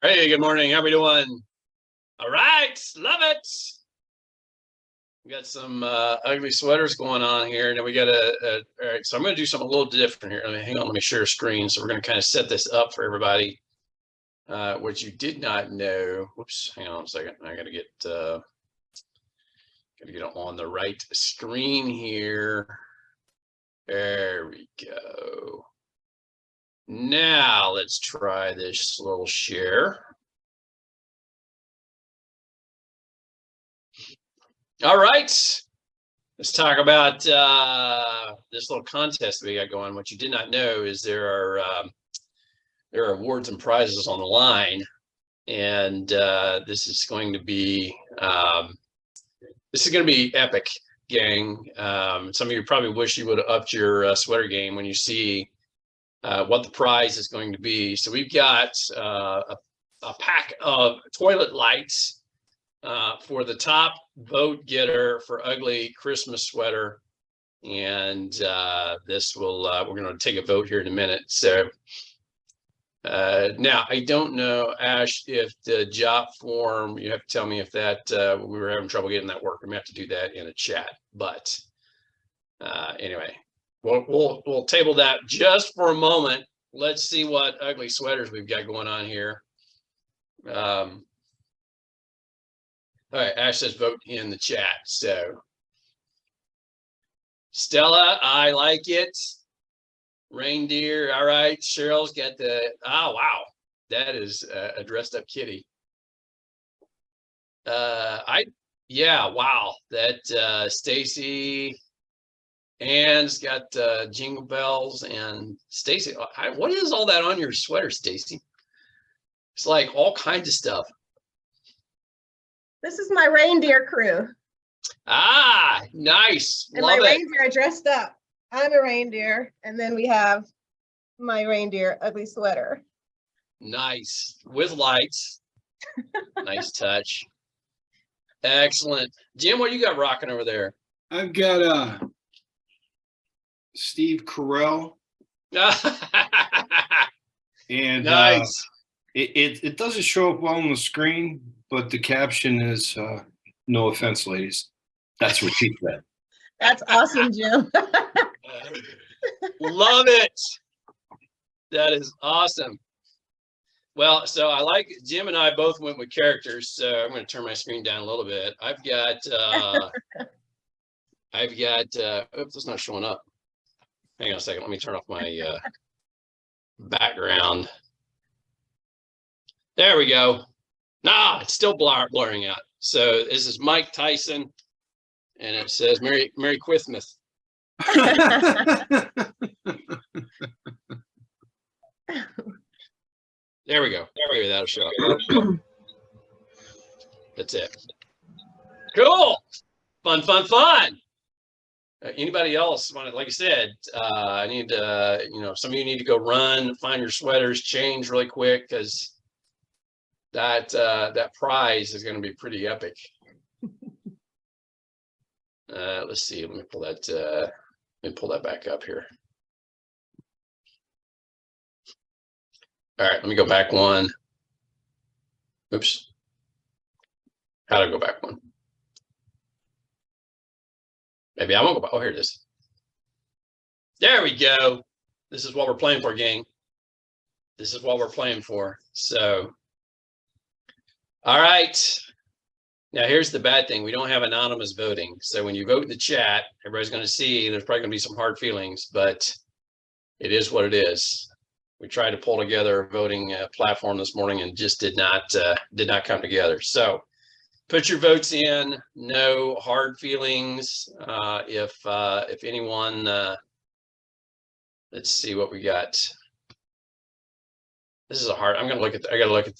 Hey, good morning. How we doing? All right, love it. We got some ugly sweaters going on here. Now we got all right, so I'm going to do something a little different here. Hang on, let me share a screen. So we're going to kind of set this up for everybody. What you did not know. Whoops, hang on a second. I got to get it on the right screen here. There we go. Now let's try this little share. All right, let's talk about this little contest we got going. What you did not know is there are awards and prizes on the line, and this is going to be epic, gang. Some of you probably wish you would have upped your sweater game when you see what the prize is going to be. So we've got a pack of toilet lights for the top vote getter for ugly Christmas sweater, and this will we're going to take a vote here in a minute. So now I don't know, Ash, if the job form, you have to tell me if that we were having trouble getting that work. I'm gonna have to do that in a chat, but anyway, we'll table that just for a moment. Let's see what ugly sweaters we've got going on here. All right, Ash says vote in the chat. So Stella, I like it. Reindeer, all right. Cheryl's got the, oh wow, that is a dressed up kitty. Yeah, wow, that Stacy, Ann's got jingle bells, and Stacy, what is all that on your sweater, Stacy? It's like all kinds of stuff. This is my reindeer crew. Ah, nice. And love my reindeer are dressed up. I'm a reindeer, and then we have my reindeer ugly sweater. Nice, with lights. Nice touch. Excellent. Jim, what you got rocking over there? I've got Steve Carell. And nice. It doesn't show up well on the screen, but the caption is no offense, ladies. That's what he said. That's awesome, Jim. Love it. That is awesome. Well, so I like, Jim and I both went with characters, so I'm going to turn my screen down a little bit. I've got oops, it's not showing up. Hang on a second. Let me turn off my background. There we go. Nah, it's still blurring out. So this is Mike Tyson, and it says Merry Christmas. There we go. Maybe that'll show up. That's it. Cool. Fun. Anybody else want to, like I said, I need to, some of you need to go run, find your sweaters, change really quick, because that prize is going to be pretty epic. Let's see. Let me pull that back up here. All right, let me go back one. Oops. How do I go back one? Maybe I won't go back. Oh, here it is. There we go. This is what we're playing for, gang. This is what we're playing for. So, all right. Now, here's the bad thing. We don't have anonymous voting. So when you vote in the chat, everybody's going to see there's probably going to be some hard feelings, but it is what it is. We tried to pull together a voting platform this morning and just did not come together. So put your votes in. No hard feelings. If anyone, let's see what we got. This is a hard. I got to look at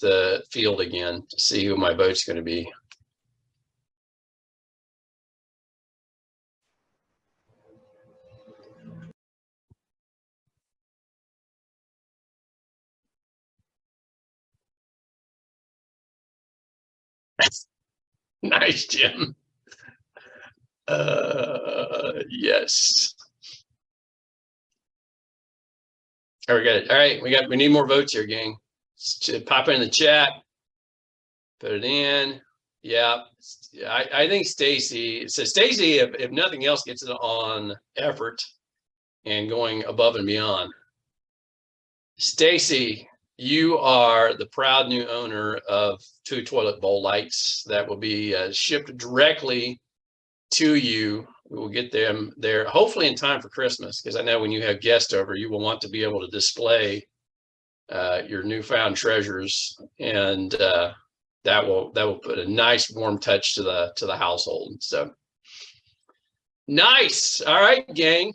the field again to see who my vote's going to be. Nice, Jim. Yes. All right, we got it. All right, we need more votes here, gang. Pop it in the chat. Put it in. Yeah, I think Stacy. So Stacy, if nothing else, gets it on effort and going above and beyond. Stacy, you are the proud new owner of 2 toilet bowl lights that will be shipped directly to you. We will get them there hopefully in time for Christmas, because I know when you have guests over, you will want to be able to display your newfound treasures, and that will put a nice warm touch to the household. So nice. All right, gang.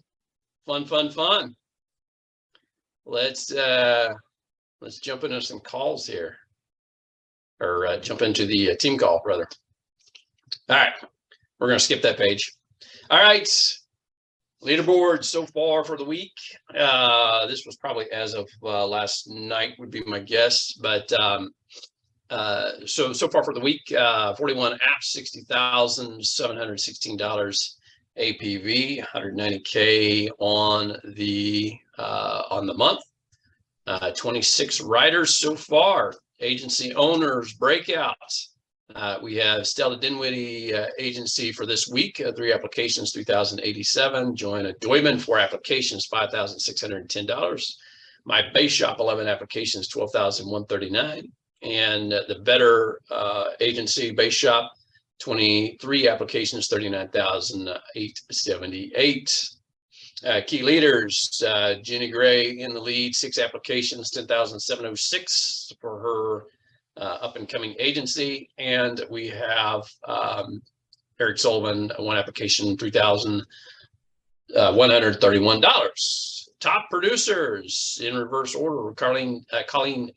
Fun. Let's jump into some calls here, or jump into the team call, rather. All right, we're going to skip that page. All right, leaderboard so far for the week. This was probably as of last night would be my guess, but so far for the week, 41 apps, $60,716 APV, 190K on the month. 26 writers so far. Agency owners breakouts. We have Stella Dinwiddie agency for this week, 3 applications, $3,087. Joanna Doyman, 4 applications, $5,610. My base shop, 11 applications, $12,139. And the Better agency base shop, 23 applications, $39,878. Key leaders, Jenny Gray in the lead, 6 applications, $10,706 for her up and coming agency. And we have Eric Sullivan, 1 application, $3,131. Top producers in reverse order: Colleen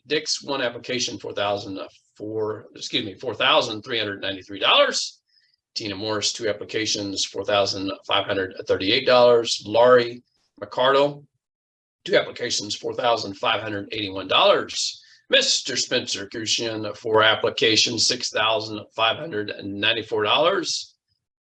Dix, 1 application, $4,393. Tina Morris, 2 applications, $4,538. Laurie McCardle, 2 applications, $4,581. Mr. Spencer Cushion, 4 applications, $6,594.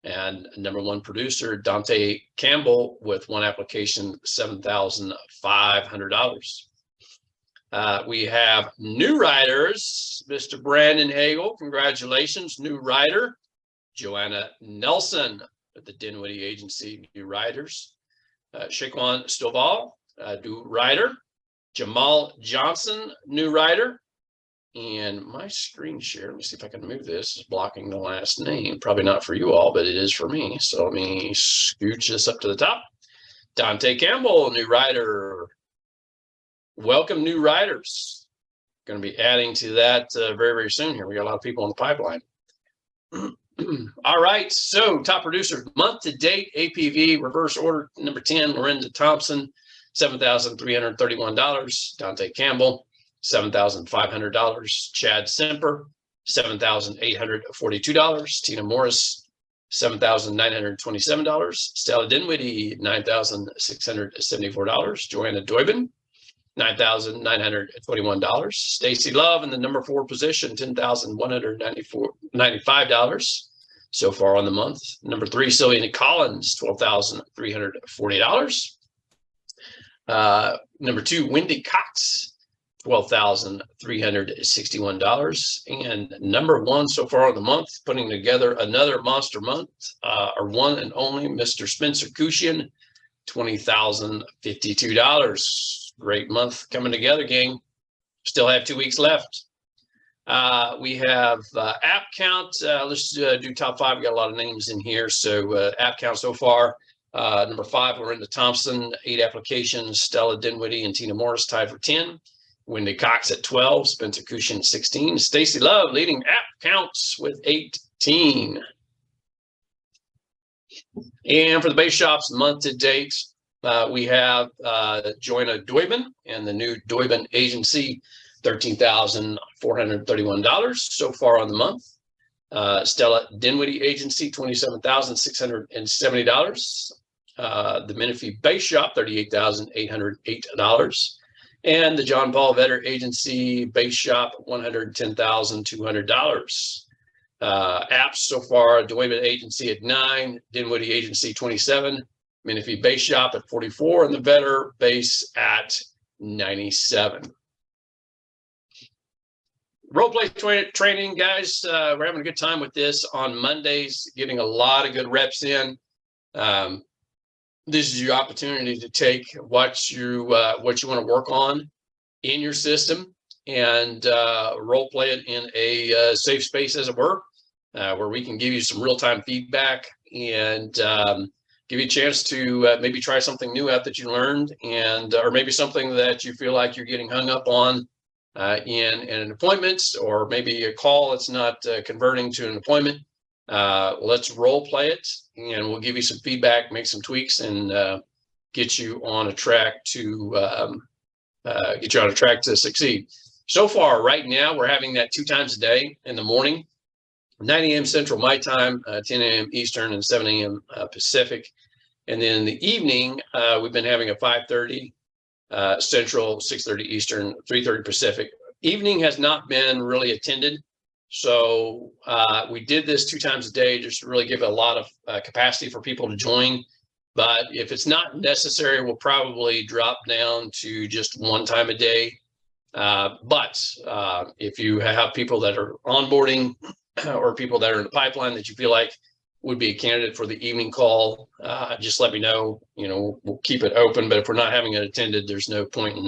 And number 1 producer, Dante Campbell, with 1 application, $7,500. We have new writers. Mr. Brandon Hagel, congratulations, new writer. Joanna Nelson at the Dinwiddie Agency, new writers. Shaquan Stovall, new writer. Jamal Johnson, new writer. And my screen share, let me see if I can move this, is blocking the last name. Probably not for you all, but it is for me. So let me scooch this up to the top. Dante Campbell, new writer. Welcome, new writers. Going to be adding to that very soon here. We got a lot of people on the pipeline. All right, so top producers, month to date, APV, reverse order, number 10, Lorinda Thompson, $7,331. Dante Campbell, $7,500. Chad Semper, $7,842. Tina Morris, $7,927. Stella Dinwiddie, $9,674. Joanna Doyban, $9,921. Stacy Love in the number 4 position, $10,195 so far on the month. Number 3, Sylvia Collins, $12,340. Number 2, Wendy Cox, $12,361. And number 1 so far on the month, putting together another monster month, our one and only Mr. Spencer Cushion, $20,052. Great month coming together, gang. Still have 2 weeks left. We have app count. Let's do top 5. We got a lot of names in here. So app count so far. Number 5, Lorinda Thompson, 8 applications. Stella Dinwiddie and Tina Morris tied for 10. Wendy Cox at 12. Spencer Cushion 16. Stacy Love leading app counts with 18. And for the base shops, month to date, we have Joanna Doyban and the new Doyban agency, $13,431 so far on the month. Stella Dinwiddie agency, $27,670. The Menefee base shop, $38,808. And the John Paul Vetter agency base shop, $110,200. Apps so far, Doyban agency at 9, Dinwiddie agency 27, Menefee base shop at 44, and the Vetter base at 97. Role play training, guys. We're having a good time with this on Mondays, getting a lot of good reps in. This is your opportunity to take what you want to work on in your system and role play it in a safe space, as it were, where we can give you some real-time feedback and give you a chance to maybe try something new out that you learned, and or maybe something that you feel like you're getting hung up on in an appointment, or maybe a call that's not converting to an appointment. Let's role play it, and we'll give you some feedback, make some tweaks, and get you on a track to succeed. So far, right now, we're having that 2 times a day in the morning, 9 a.m. Central my time, 10 a.m. Eastern, and 7 a.m. Pacific. And then in the evening, we've been having a 5:30 Central, 6:30 Eastern, 3:30 Pacific. Evening has not been really attended. So we did this 2 times a day just to really give a lot of capacity for people to join. But if it's not necessary, we'll probably drop down to just 1 time a day. But if you have people that are onboarding or people that are in the pipeline that you feel like would be a candidate for the evening call, just let me know. We'll keep it open. But if we're not having it attended, there's no point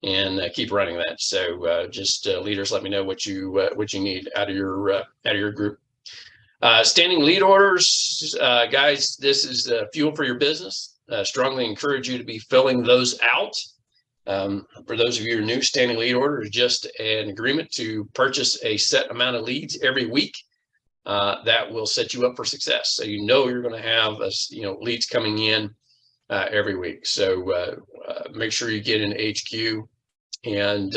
in keep running that. So just leaders, let me know what you need out of your group. Standing lead orders, guys, this is fuel for your business. Strongly encourage you to be filling those out. For those of you who are new, standing lead order is just an agreement to purchase a set amount of leads every week that will set you up for success. So you're going to have leads coming in every week. So make sure you get an HQ and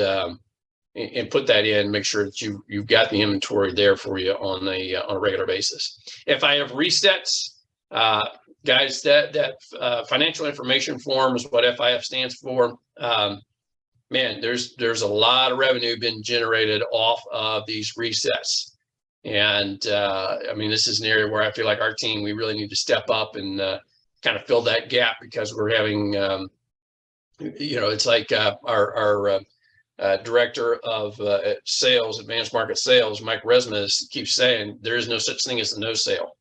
put that in. Make sure that you've got the inventory there for you on a regular basis. If I have resets, guys, that financial information form is what FIF stands for. Man, there's a lot of revenue been generated off of these resets. And I mean, this is an area where I feel like our team, we really need to step up and kind of fill that gap, because we're having, it's like our director of sales, advanced market sales, Mike Resmus, keeps saying there is no such thing as a no sale.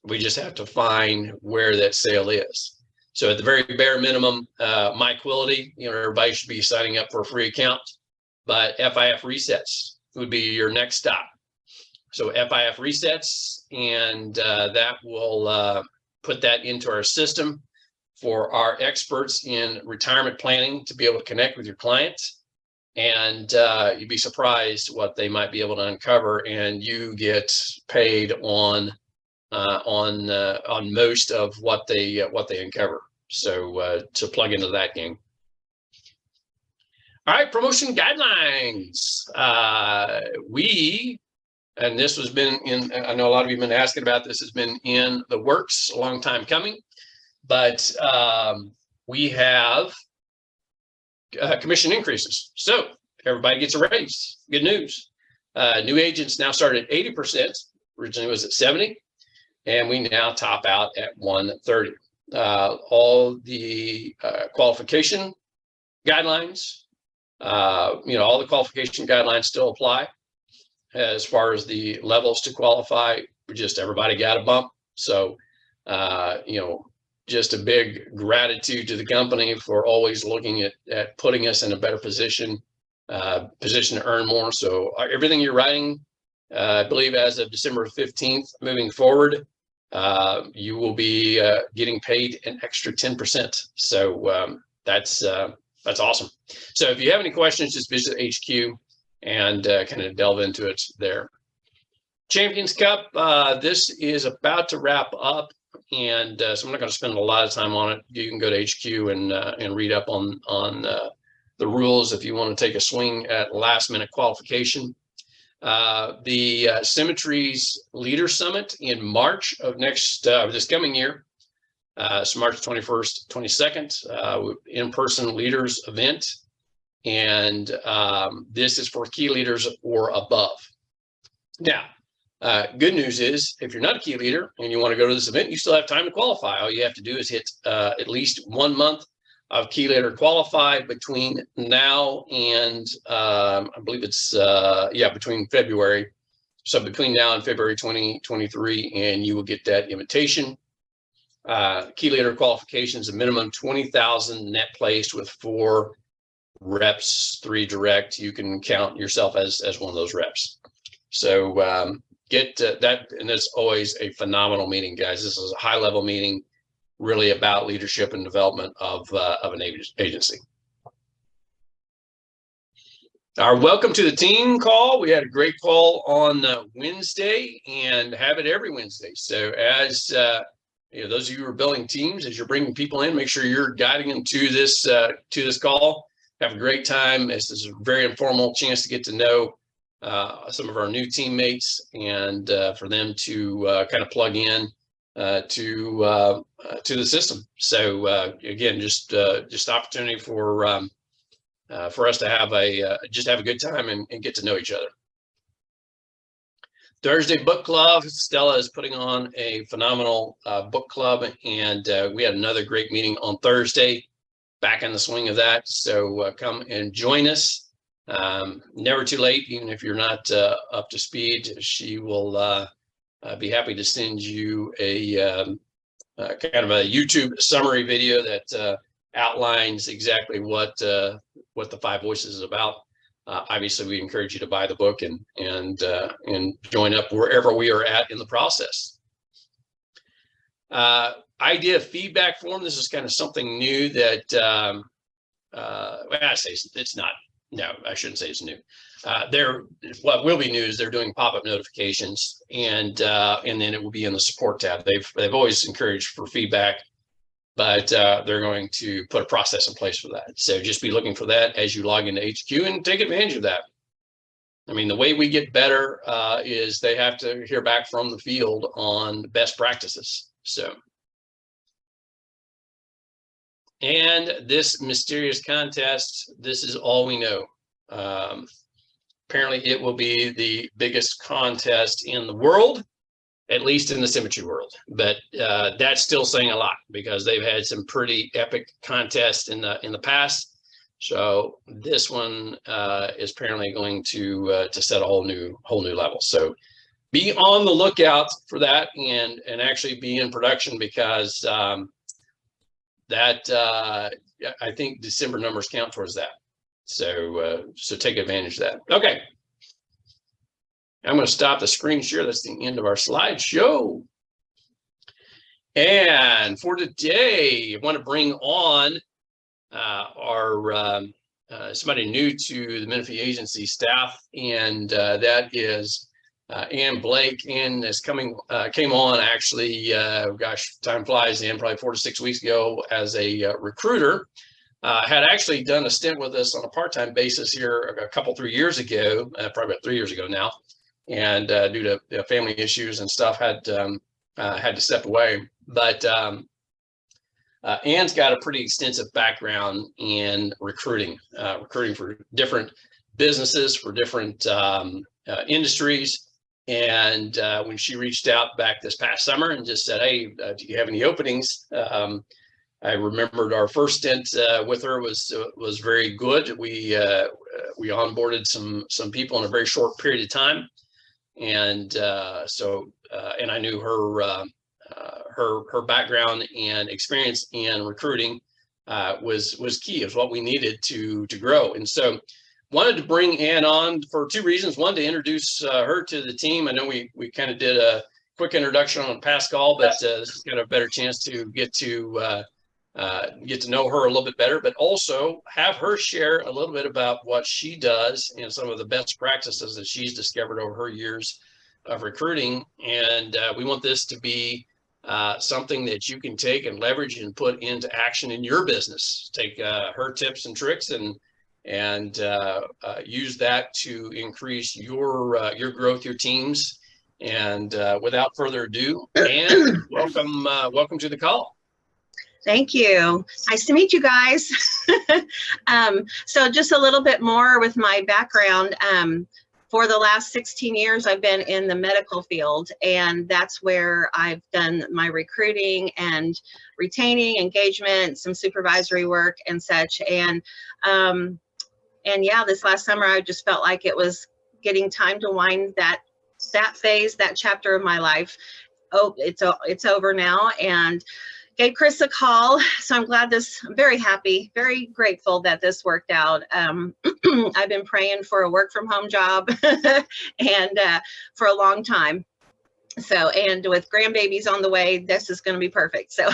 We just have to find where that sale is. So at the very bare minimum, MyQuility, everybody should be signing up for a free account, but FIF resets would be your next stop. So FIF resets, and that will put that into our system for our experts in retirement planning to be able to connect with your clients. And you'd be surprised what they might be able to uncover, and you get paid on most of what they uncover. So to plug into that game. All right, promotion guidelines. And this has been I know a lot of you have been asking about this, has been in the works a long time coming, but we have commission increases. So everybody gets a raise. Good news. New agents now start at 80%. Originally was at 70, and we now top out at 130. All the qualification guidelines, all the qualification guidelines still apply. As far as the levels to qualify, everybody got a bump. So, just a big gratitude to the company for always looking at putting us in a better position to earn more. So everything you're writing, I believe as of December 15th, moving forward, you will be getting paid an extra 10%. So that's awesome. So if you have any questions, just visit HQ and kind of delve into it there. Champions Cup, this is about to wrap up, and so I'm not going to spend a lot of time on it. You can go to HQ and read up on the rules if you want to take a swing at last minute qualification. The Symmetry's Leader Summit in March of this coming year, so March 21st, 22nd, in-person leaders event. And this is for key leaders or above. Now, good news is if you're not a key leader and you want to go to this event, you still have time to qualify. All you have to do is hit at least 1 month of key leader qualify between now and I believe it's between February. So between now and February 2023, and you will get that invitation. Key leader qualifications, a minimum 20,000 net placed with 4 reps, 3 direct. You can count yourself as one of those reps. So get that, and it's always a phenomenal meeting, guys. This is a high level meeting, really about leadership and development of an agency. Our welcome to the team call. We had a great call on Wednesday, and have it every Wednesday. So as those of you who are building teams, as you're bringing people in, make sure you're guiding them to this call. Have a great time. This is a very informal chance to get to know some of our new teammates, and for them to kind of plug in to the system. So again, just opportunity for us to have a good time and get to know each other. Thursday book club. Stella is putting on a phenomenal book club, and we had another great meeting on Thursday. Back in the swing of that, so come and join us. Never too late, even if you're not up to speed. She will be happy to send you a kind of a YouTube summary video that outlines exactly what the 5 Voices is about. Obviously, we encourage you to buy the book and join up wherever we are at in the process. Idea feedback form. This is kind of something new that I say it's not. No, I shouldn't say it's new. What will be new is they're doing pop-up notifications, and then it will be in the support tab. They've always encouraged for feedback, but they're going to put a process in place for that. So just be looking for that as you log into HQ and take advantage of that. I mean, the way we get better is they have to hear back from the field on best practices. So, and this mysterious contest, this is all we know. Apparently it will be the biggest contest in the world, at least in the symmetry world. But that's still saying a lot, because they've had some pretty epic contests in the past. So this one is apparently going to set a whole new level. So be on the lookout for that, and actually be in production, because I think December numbers count towards that. So take advantage of that. Okay. I'm going to stop the screen share. That's the end of our slideshow. And for today, I want to bring on our somebody new to the Menefee agency staff, and that is Ann Blake. Ann is came on actually, gosh, time flies, in probably 4 to 6 weeks ago as a recruiter. Had actually done a stint with us on a part-time basis here a 3 years ago, probably about 3 years ago now, and due to family issues and stuff, had to step away. But Ann's got a pretty extensive background in recruiting for different businesses, for different industries. And when she reached out back this past summer and just said, "Hey, do you have any openings?" I remembered our first stint with her was very good. We onboarded some people in a very short period of time, and and I knew her background and experience in recruiting was key. It was what we needed to grow. And so wanted to bring Ann on for 2 reasons. One, to introduce her to the team. I know we kind of did a quick introduction on a past call, but this is kind of a better chance to get to know her a little bit better, but also have her share a little bit about what she does and some of the best practices that she's discovered over her years of recruiting. And we want this to be something that you can take and leverage and put into action in your business. Take her tips and tricks and use that to increase your growth, your teams. And without further ado, Ann, welcome to the call. Thank you. Nice to meet you guys. So just a little bit more with my background. for the last 16 years, I've been in the medical field, and that's where I've done my recruiting and retaining, engagement, some supervisory work and such. And yeah, this last summer, I just felt like it was getting time to wind that phase, that chapter of my life. Oh, it's over now, and gave Chris a call. So I'm very happy, very grateful that this worked out. I've been praying for a work from home job and for a long time. So, and with grandbabies on the way, this is going to be perfect. So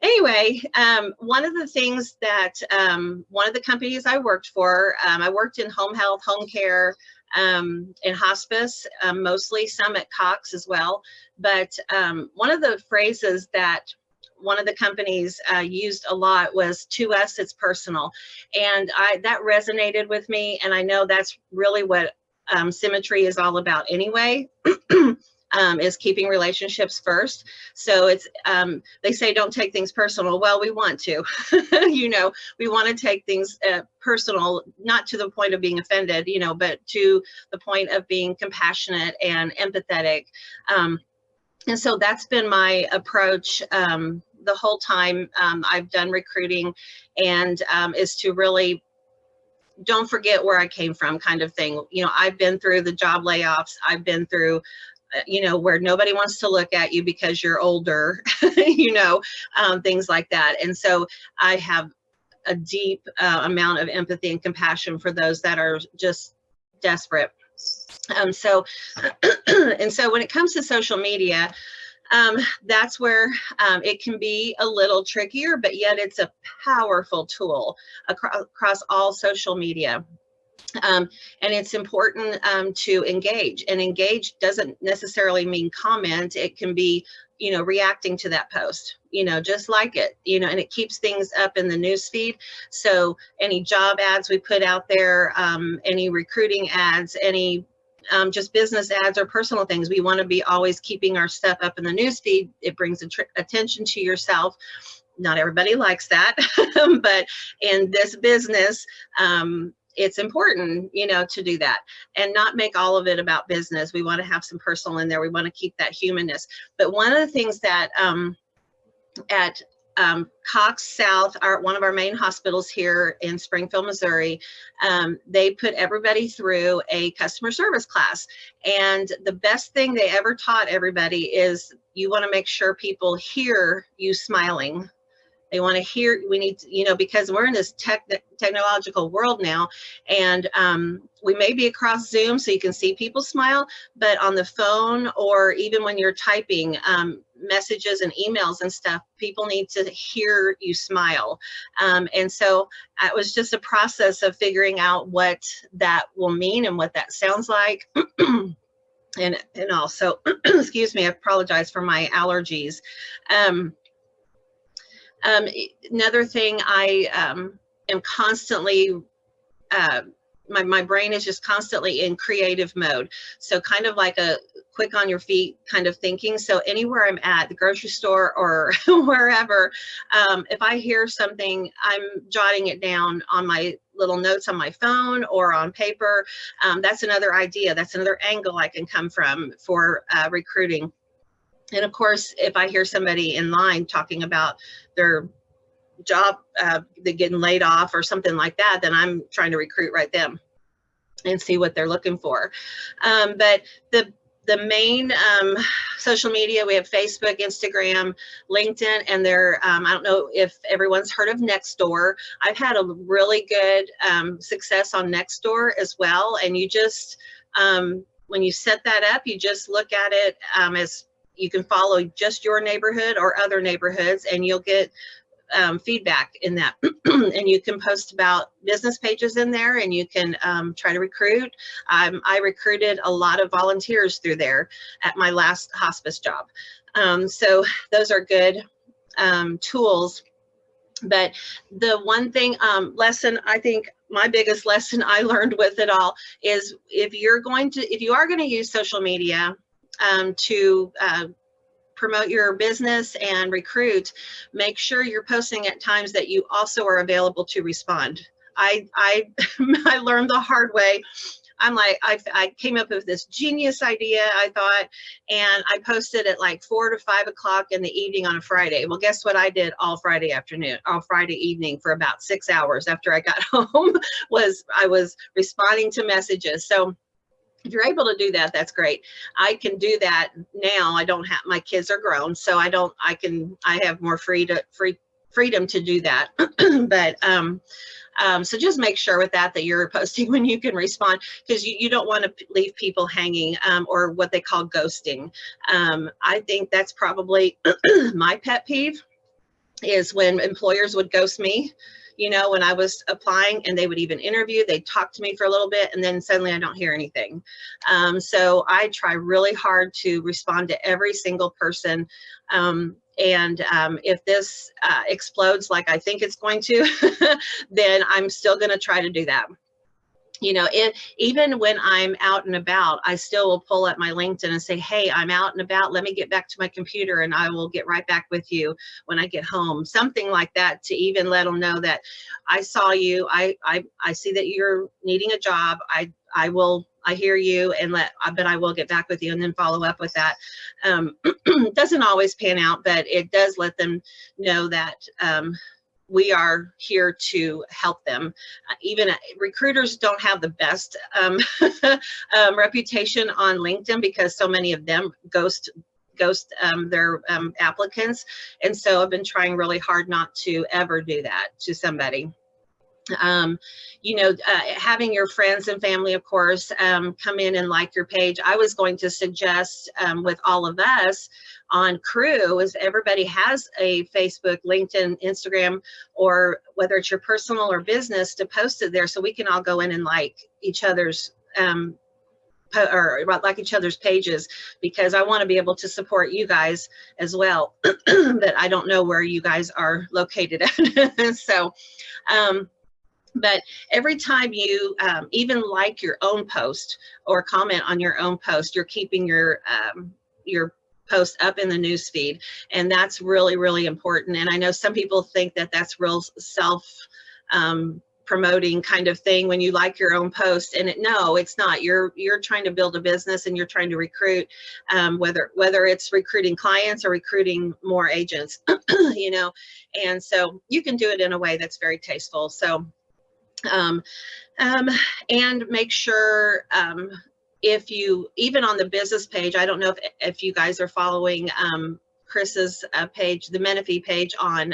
anyway, one of the things that one of the companies I worked for, I worked in home health, home care, in hospice, mostly, some at Cox as well. But one of the phrases that one of the companies used a lot was, "To us, it's personal." And that resonated with me. And I know that's really what Symmetry is all about anyway. Is keeping relationships first. So it's, they say don't take things personal. Well, we want to, we want to take things personal, not to the point of being offended, but to the point of being compassionate and empathetic. And so that's been my approach the whole time I've done recruiting, and is to really don't forget where I came from, kind of thing. I've been through the job layoffs. I've been through where nobody wants to look at you because you're older, things like that. And so I have a deep amount of empathy and compassion for those that are just desperate. And so when it comes to social media, that's where it can be a little trickier, but yet it's a powerful tool across all social media. And it's important to engage, and engage doesn't necessarily mean comment. It can be, reacting to that post, just like it, and it keeps things up in the news feed. So any job ads we put out there, any recruiting ads, any just business ads or personal things, we want to be always keeping our stuff up in the news feed. It brings attention to yourself. Not everybody likes that, but in this business, it's important, to do that and not make all of it about business. We want to have some personal in there. We want to keep that humanness. But one of the things that at Cox South, one of our main hospitals here in Springfield, Missouri, they put everybody through a customer service class. And the best thing they ever taught everybody is you want to make sure people hear you smiling. They want to hear, we need to, because we're in this technological world now, and we may be across Zoom so you can see people smile, but on the phone or even when you're typing messages and emails and stuff, people need to hear you smile. And so it was just a process of figuring out what that will mean and what that sounds like. And also, excuse me, I apologize for my allergies. Another thing I am constantly, my brain is just constantly in creative mode. So kind of like a quick on your feet kind of thinking. So anywhere I'm at, the grocery store or wherever, if I hear something, I'm jotting it down on my little notes on my phone or on paper. That's another idea. That's another angle I can come from for recruiting. And of course, if I hear somebody in line talking about their job, they're getting laid off or something like that, then I'm trying to recruit right then and see what they're looking for. But the main social media, we have Facebook, Instagram, LinkedIn, and I don't know if everyone's heard of Nextdoor. I've had a really good success on Nextdoor as well. And you just, when you set that up, you just look at it as you can follow just your neighborhood or other neighborhoods, and you'll get feedback in that. And you can post about business pages in there, and you can try to recruit. I recruited a lot of volunteers through there at my last hospice job. So those are good tools. But the one thing, lesson, I think my biggest lesson I learned with it all is if you are going to use social media to promote your business and recruit, make sure you're posting at times that you also are available to respond. I learned the hard way. I'm like, I came up with this genius idea, I thought, and I posted at like 4 to 5 o'clock in the evening on a Friday. Well, guess what I did all Friday afternoon, all Friday evening for about 6 hours after I got home was I was responding to messages. So if you're able to do that, that's great. I can do that now. I don't have, my kids are grown, so I have more freedom to do that. But so just make sure with that you're posting when you can respond, because you don't want to leave people hanging, or what they call ghosting. I think that's probably my pet peeve, is when employers would ghost me. You know, when I was applying and they would even interview, they'd talk to me for a little bit and then suddenly I don't hear anything. So I try really hard to respond to every single person. If this explodes like I think it's going to, then I'm still going to try to do that. You know, even when I'm out and about, I still will pull up my LinkedIn and say, hey, I'm out and about. Let me get back to my computer and I will get right back with you when I get home. Something like that, to even let them know that I saw you. I see that you're needing a job. I hear you, but I will get back with you, and then follow up with that. Doesn't always pan out, but it does let them know that we are here to help them. Even recruiters don't have the best reputation on LinkedIn, because so many of them ghost their applicants. And so I've been trying really hard not to ever do that to somebody. Having your friends and family, of course, come in and like your page. I was going to suggest with all of us on crew, is everybody has a Facebook, LinkedIn, Instagram, or whether it's your personal or business, to post it there so we can all go in and like each other's like each other's pages, because I want to be able to support you guys as well. But I don't know where you guys are located at. So but every time you even like your own post or comment on your own post, you're keeping your post up in the news feed, and that's really, really important. And I know some people think that that's real self promoting kind of thing when you like your own post, and no, it's not. You're trying to build a business and you're trying to recruit, whether it's recruiting clients or recruiting more agents, you know. And so you can do it in a way that's very tasteful. So and make sure if you, even on the business page, I don't know if you guys are following Chris's page, the Menefee page on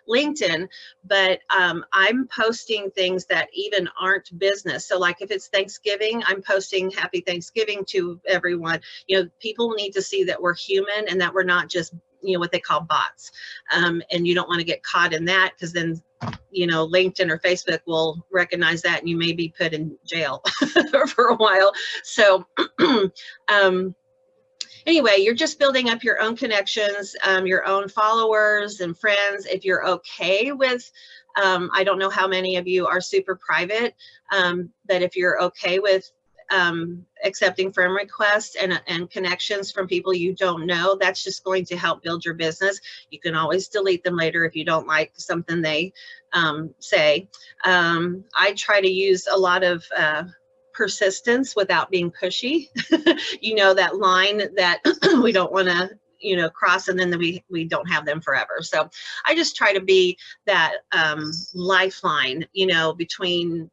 LinkedIn, but I'm posting things that even aren't business. So like if it's Thanksgiving, I'm posting Happy Thanksgiving to everyone. You know, people need to see that we're human and that we're not just, you know, what they call bots. And you don't want to get caught in that, because then, you know, LinkedIn or Facebook will recognize that and you may be put in jail for a while. So anyway, you're just building up your own connections, your own followers and friends. If you're okay with, I don't know how many of you are super private, but if you're okay with accepting friend requests and connections from people you don't know, that's just going to help build your business. You can always delete them later if you don't like something they say. I try to use a lot of persistence without being pushy. You know, that line that we don't want to, you know, cross, and then we don't have them forever. So I just try to be that lifeline, you know, between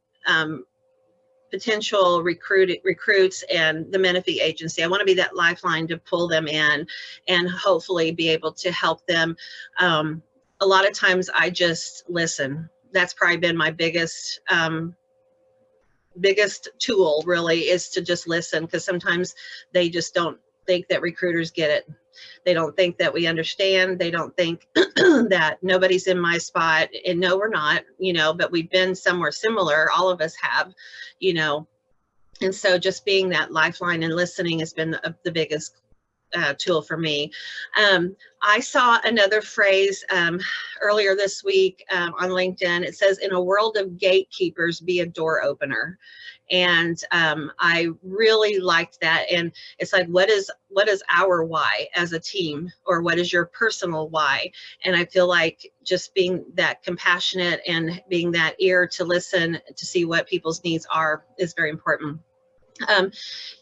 potential recruits and the Menefee agency. I want to be that lifeline to pull them in and hopefully be able to help them. A lot of times I just listen. That's probably been my biggest tool, really, is to just listen, because sometimes they just don't think that recruiters get it. They don't think that we understand. They don't think that nobody's in my spot. And no, we're not, you know, but we've been somewhere similar. All of us have, you know. And so just being that lifeline and listening has been the biggest tool for me. I saw another phrase earlier this week on LinkedIn. It says, in a world of gatekeepers, be a door opener. And I really liked that. And it's like, what is our why as a team, or what is your personal why? And I feel like just being that compassionate and being that ear to listen to see what people's needs are is very important.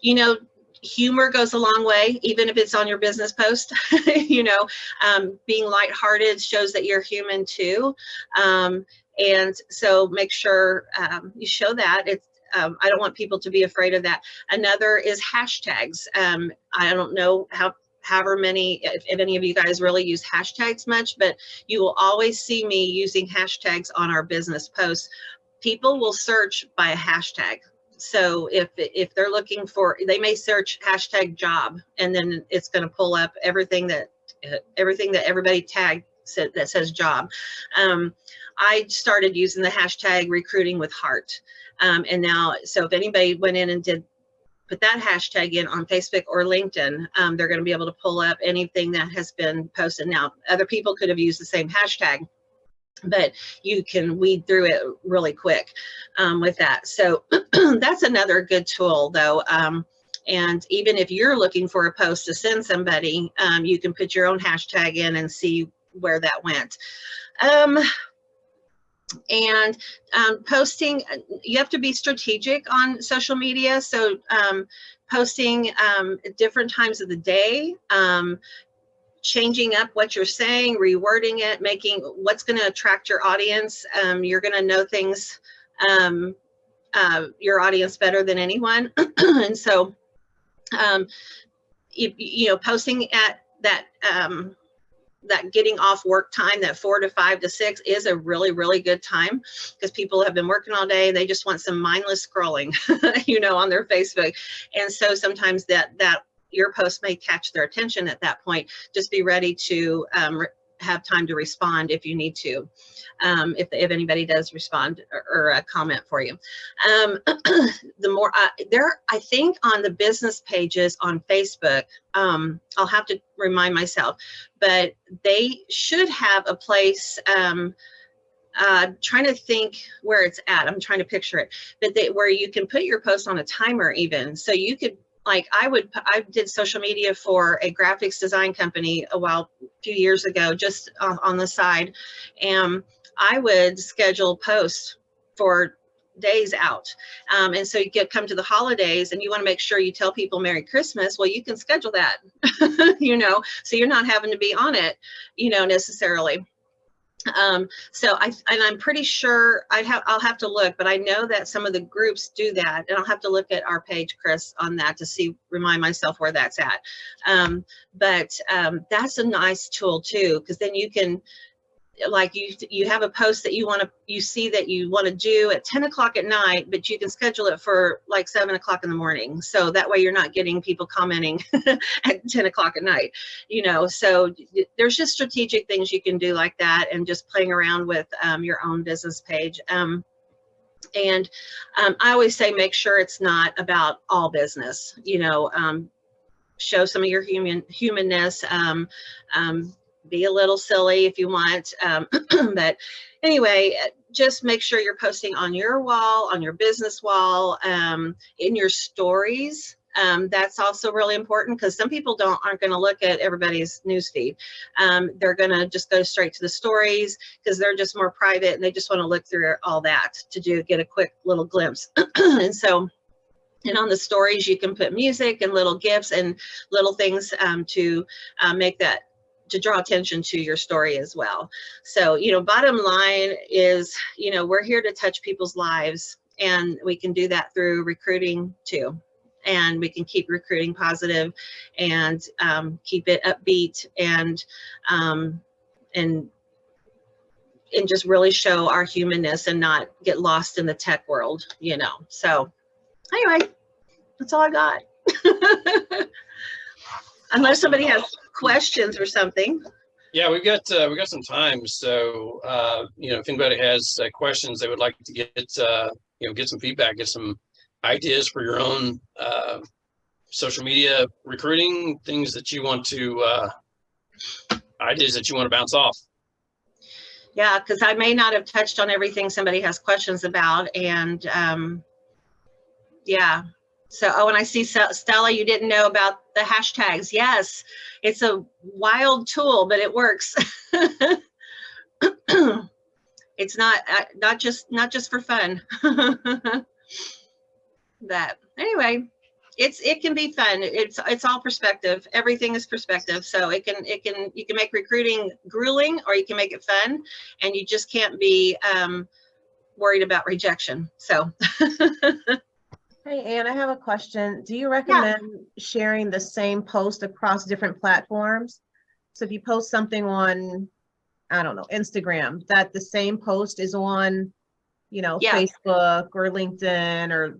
You know, humor goes a long way, even if it's on your business post. You know, being lighthearted shows that you're human too. And so make sure you show that. It's I don't want people to be afraid of that. Another is hashtags. I don't know however many, if any of you guys really use hashtags much, but you will always see me using hashtags on our business posts. People will search by a hashtag. So if they're looking for, they may search hashtag job, and then it's going to pull up everything that everybody tagged that says job. I started using the hashtag recruiting with heart. And now, so if anybody went in and put that hashtag in on Facebook or LinkedIn, they're going to be able to pull up anything that has been posted. Now, other people could have used the same hashtag, but you can weed through it really quick with that. So that's another good tool though. And even if you're looking for a post to send somebody, you can put your own hashtag in and see where that went. And posting, you have to be strategic on social media. So posting at different times of the day, changing up what you're saying, rewording it, making what's going to attract your audience. You're going to know things, your audience better than anyone. And so, you know, posting at that, that getting off work time, that 4 to 5 to 6 is a really, really good time, because people have been working all day. They just want some mindless scrolling, you know, on their Facebook. And so sometimes that your post may catch their attention at that point. Just be ready to have time to respond if you need to, if anybody does respond or comment for you. The more I think on the business pages on Facebook, I'll have to remind myself, but they should have a place, trying to think where it's at. I'm trying to picture it, but where you can put your post on a timer even. So you could, like I did social media for a graphics design company a few years ago, just on the side. And I would schedule posts for days out. And so you come to the holidays and you want to make sure you tell people Merry Christmas. Well, you can schedule that, you know, so you're not having to be on it, you know, necessarily. So I'm pretty sure I'll have to look, but I know that some of the groups do that, and I'll have to look at our page, Chris, on that to remind myself where that's at. But that's a nice tool too, because then you can, like you have a post that you see that you want to do at 10 o'clock at night, but you can schedule it for like 7 o'clock in the morning. So that way you're not getting people commenting at 10 o'clock at night, you know. So there's just strategic things you can do like that, and just playing around with your own business page. And I always say, make sure it's not about all business, you know. Show some of your humanness, be a little silly if you want, but anyway, just make sure you're posting on your wall, on your business wall, in your stories. That's also really important, because some people aren't going to look at everybody's newsfeed. They're going to just go straight to the stories, because they're just more private and they just want to look through all that to get a quick little glimpse. And so, and on the stories, you can put music and little gifs and little things to make that, to draw attention to your story as well. So, you know, bottom line is, you know, we're here to touch people's lives, and we can do that through recruiting too. And we can keep recruiting positive and keep it upbeat, and just really show our humanness and not get lost in the tech world, you know. So anyway, that's all I got. Unless somebody has questions or something. Yeah, we got some time. So you know, if anybody has questions they would like to get you know, get some feedback, get some ideas for your own social media recruiting, things that you want to ideas that you want to bounce off. Yeah, because I may not have touched on everything somebody has questions about, and yeah. So, oh, and I see Stella, you didn't know about the hashtags. Yes, it's a wild tool, but it works. It's not just for fun. That. anyway, it can be fun. It's all perspective. Everything is perspective. So you can make recruiting grueling, or you can make it fun, and you just can't be worried about rejection. So Hey, Anne, I have a question. Do you recommend sharing the same post across different platforms? So if you post something on, I don't know, Instagram, that the same post is on, Facebook or LinkedIn or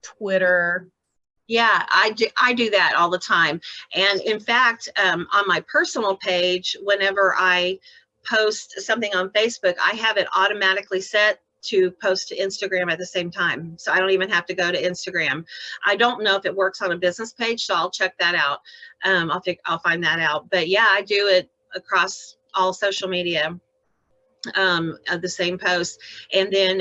Twitter? Yeah, I do that all the time. And in fact, on my personal page, whenever I post something on Facebook, I have it automatically set to post to Instagram at the same time. So I don't even have to go to Instagram. I don't know if it works on a business page, so I'll check that out. I'll find that out. But yeah, I do it across all social media. Of the same post, and then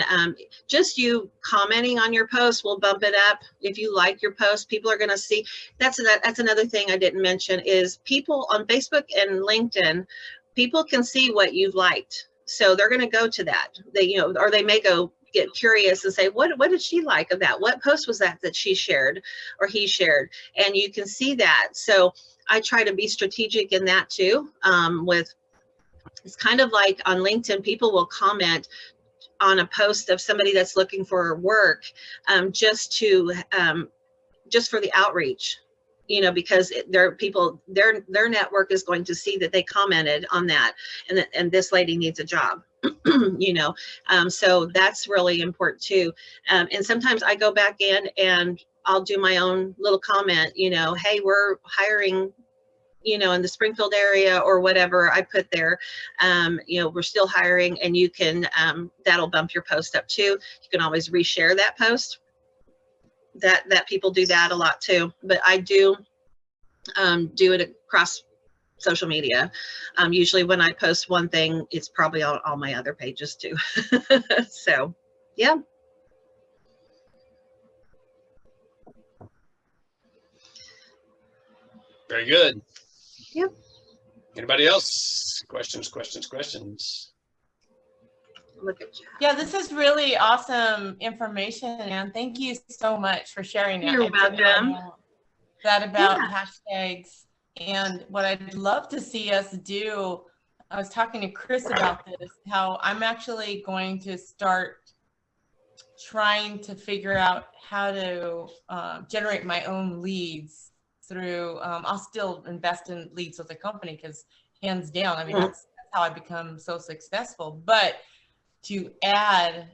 just you commenting on your post will bump it up. If you like your post, people are going to see. That's another thing I didn't mention is people on Facebook and LinkedIn, people can see what you've liked, so they're going to go to that. They or they may go get curious and say, what did she like of that? What post was that she shared or he shared? And you can see that. So I try to be strategic in that too. It's kind of like on LinkedIn, people will comment on a post of somebody that's looking for work, just for the outreach, because their network is going to see that they commented on that, and this lady needs a job. So that's really important too. And sometimes I go back in and I'll do my own little comment, hey, we're hiring, in the Springfield area or whatever I put there, we're still hiring, and you can, that'll bump your post up too. You can always reshare that post. That people do that a lot too, but I do it across social media. Usually when I post one thing, it's probably on all my other pages too. So, yeah. Very good. Yep. Anybody else? Questions? Look at you. Yeah, this is really awesome information, and thank you so much for sharing that. You're welcome. That about hashtags, and what I'd love to see us do, I was talking to Chris about this, how I'm actually going to start trying to figure out how to generate my own leads through, I'll still invest in leads with the company, because hands down, I mean, that's how I become so successful. But to add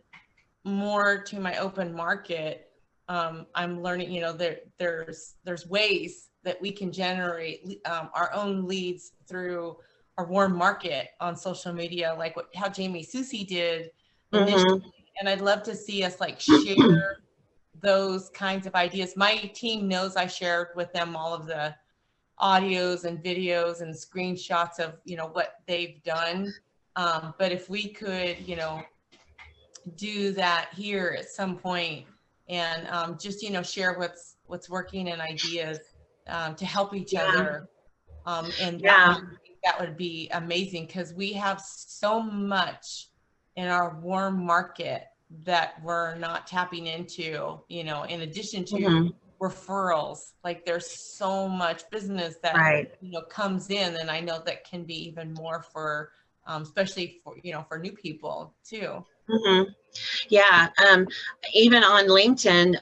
more to my open market, I'm learning, there's ways that we can generate our own leads through our warm market on social media, like how Jamie Susie did initially. And I'd love to see us share those kinds of ideas. My team knows I shared with them all of the audios and videos and screenshots of, what they've done. But if we could, do that here at some point, and just, share what's working and ideas to help each other. And that would be amazing, because we have so much in our warm market that we're not tapping into, in addition to referrals. There's so much business that comes in, and I know that can be even more for especially for for new people too. Yeah, even on LinkedIn,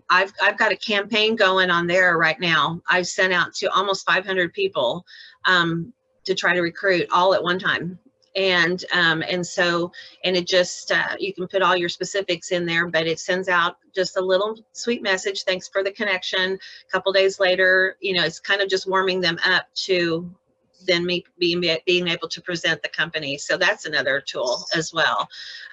I've got a campaign going on there right now. I've sent out to almost 500 people to try to recruit all at one time. And it just, you can put all your specifics in there, but it sends out just a little sweet message. Thanks for the connection. A couple days later, it's kind of just warming them up to then me being able to present the company. So that's another tool as well.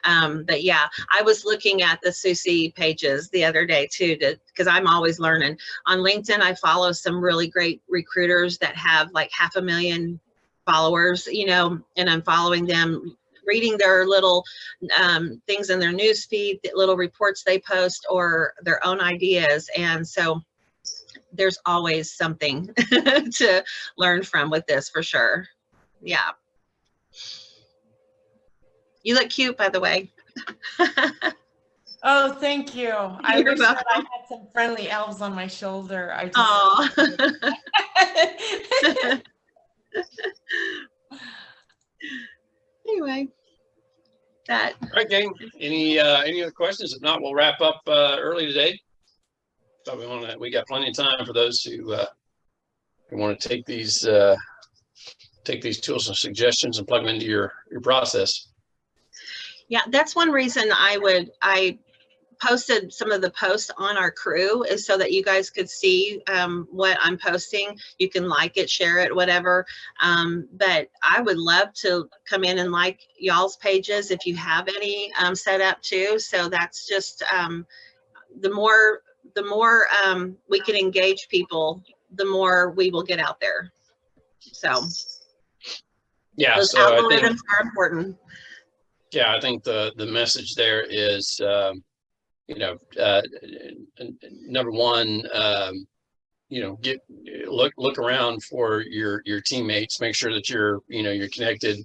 But yeah, I was looking at the Susie pages the other day too, because I'm always learning. On LinkedIn, I follow some really great recruiters that have 500,000 followers, and I'm following them, reading their little things in their news feed, little reports they post, or their own ideas. And so there's always something to learn from with this, for sure. Yeah. You look cute, by the way. Oh, thank you. I You're wish that I welcome. had some friendly elves on my shoulder. I just. Oh. Anyway, that. All right, gang. Any other questions? If not, we'll wrap up early today. So we got plenty of time for those who want to take these tools and suggestions and plug them into your process. Yeah, that's one reason I posted some of the posts on our crew, is so that you guys could see what I'm posting. You can like it, share it, whatever. But I would love to come in and like y'all's pages if you have any set up too. So that's just the more we can engage people, the more we will get out there. So Yeah, those so I algorithms think, are important. yeah, I think the message there is, number one, look around for your teammates, make sure that you're connected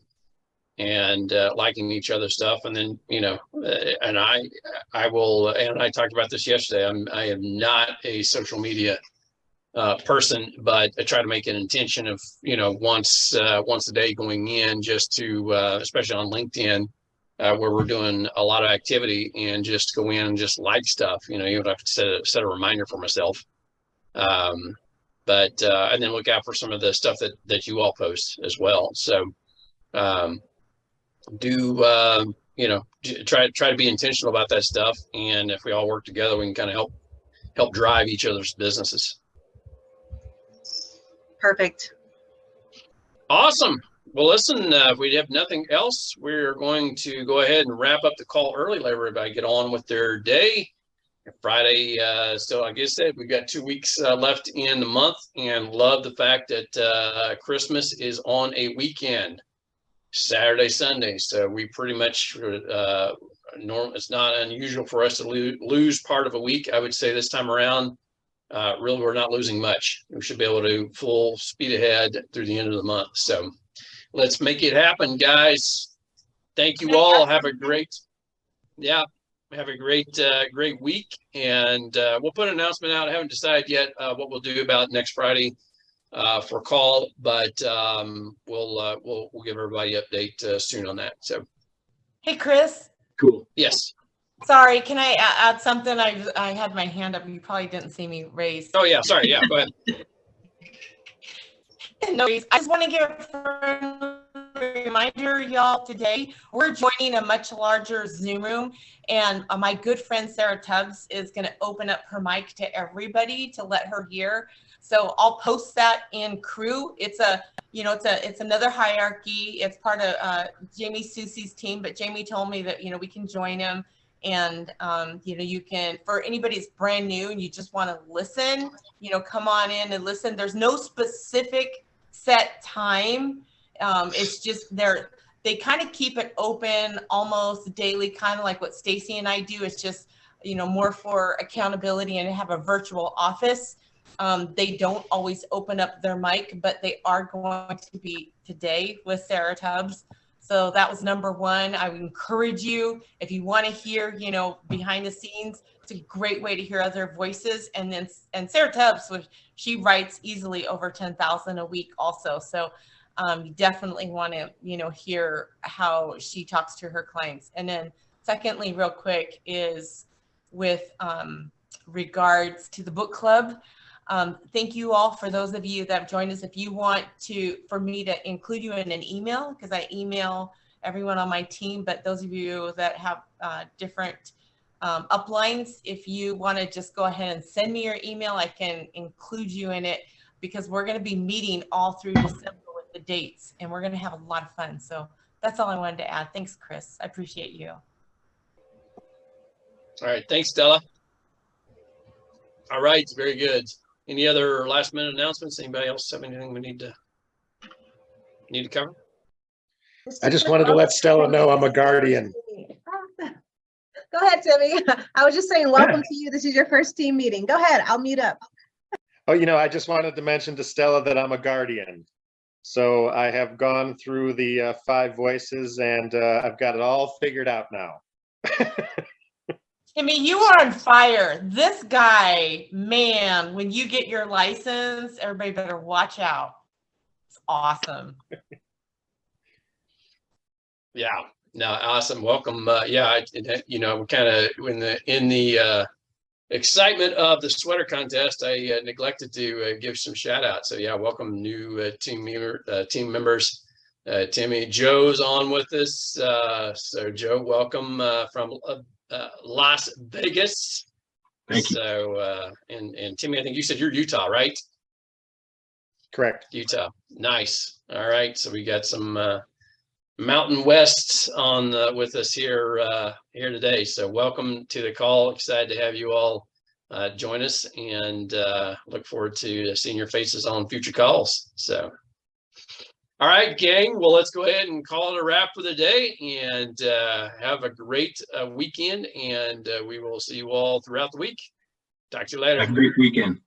and liking each other's stuff. And then, and I will, and I talked about this yesterday, I am not a social media person, but I try to make an intention of, once a day going in, just to, especially on LinkedIn, where we're doing a lot of activity, and just go in and just like stuff, even if I have to set a reminder for myself. And then look out for some of the stuff that you all post as well. So, try to be intentional about that stuff. And if we all work together, we can kind of help drive each other's businesses. Perfect. Awesome. Well, listen, if we have nothing else, we're going to go ahead and wrap up the call early. Let everybody get on with their day. Friday, still, like I said, we've got 2 weeks left in the month, and love the fact that Christmas is on a weekend, Saturday, Sunday. So we pretty much, it's not unusual for us to lose part of a week. I would say this time around, really, we're not losing much. We should be able to full speed ahead through the end of the month. So let's make it happen, guys. Thank you all. Have a great, great week. And we'll put an announcement out. I haven't decided yet what we'll do about next Friday for a call, but we'll give everybody an update soon on that. So, Hey, Chris. Cool. Yes. Sorry, can I add something? I had my hand up. You probably didn't see me raise. Oh, yeah. Sorry. Yeah, go ahead. No worries. I just want to give a reminder, y'all, today we're joining a much larger Zoom room, and my good friend Sarah Tubbs is going to open up her mic to everybody to let her hear. So I'll post that in crew. It's another hierarchy. It's part of Jamie Susie's team, but Jamie told me that we can join him. And, you can, for anybody that's brand new and you just want to listen, come on in and listen. There's no specific set time. It's just they kind of keep it open almost daily, kind of like what Stacy and I do. It's just, more for accountability, and have a virtual office. They don't always open up their mic, but they are going to be today with Sarah Tubbs. So that was number one. I would encourage you, if you want to hear, behind the scenes, it's a great way to hear other voices. And Sarah Tubbs, she writes easily over 10,000 a week also. So you definitely want to, hear how she talks to her clients. And then secondly, real quick, is with regards to the book club. Thank you all for those of you that have joined us. If you want for me to include you in an email, because I email everyone on my team, but those of you that have different uplines, if you want to just go ahead and send me your email, I can include you in it, because we're going to be meeting all through December with the dates, and we're going to have a lot of fun. So that's all I wanted to add. Thanks, Chris. I appreciate you. All right. Thanks, Stella. All right. Very good. Any other last minute announcements? Anybody else have anything we need to cover? I just wanted to let Stella know I'm a guardian. Go ahead, Timmy. I was just saying, welcome to you. This is your first team meeting. Go ahead. I'll mute up. Oh, I just wanted to mention to Stella that I'm a guardian. So I have gone through the 5 voices, and I've got it all figured out now. Timmy, you are on fire. This guy, man, when you get your license, everybody better watch out. It's awesome. Yeah, no, awesome. Welcome. We're kind of in the excitement of the sweater contest. I neglected to give some shout outs. So yeah, welcome new team members. Timmy, Joe's on with us. So Joe, welcome from Las Vegas. Thank you. So and Timmy, I think you said you're Utah, right? Correct. Utah. Nice. All right. So we got some Mountain West on with us here today. So welcome to the call. Excited to have you all join us, and look forward to seeing your faces on future calls. So, all right, gang. Well, let's go ahead and call it a wrap for the day, and have a great weekend. And we will see you all throughout the week. Talk to you later. Have a great weekend.